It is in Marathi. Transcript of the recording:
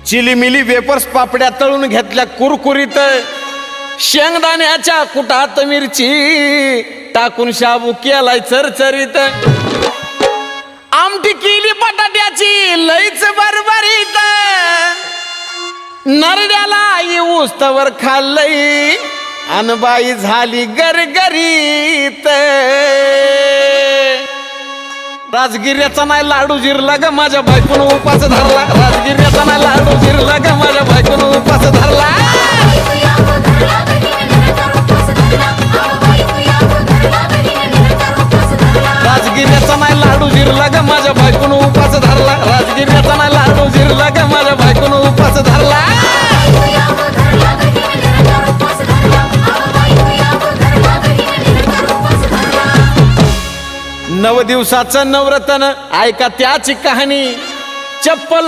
चिलीमिली वेपर्स पापड्या तळून घेतल्या कुरकुरीत, शेंगदाण्याच्या कुटात मिरची टाकून शाबू केलाय चरचरीत, आमटी केली बटाट्याची लईच बरबरीत, नरड्याला येऊस तवर खाल्लई अनबाई झाली गरगरीत. राजगिर्याचा नाही लाडू जिरला ग माझ्या बायकोनं उपास धरला, राजगिर्याचा नाही लाडू जिरला ग माझ्या बायकोनं उपास धरला. राजगिर्याचा नाही लाडू जिरला ग माझ्या बायकोनं उपास धरला, राजगिर्याचा नाही लाडू जिरला ग माझ्या बायकोनं उपास धरला. 9 दिवसाचं नवरत्न ऐका त्याची कहाणी, चप्पल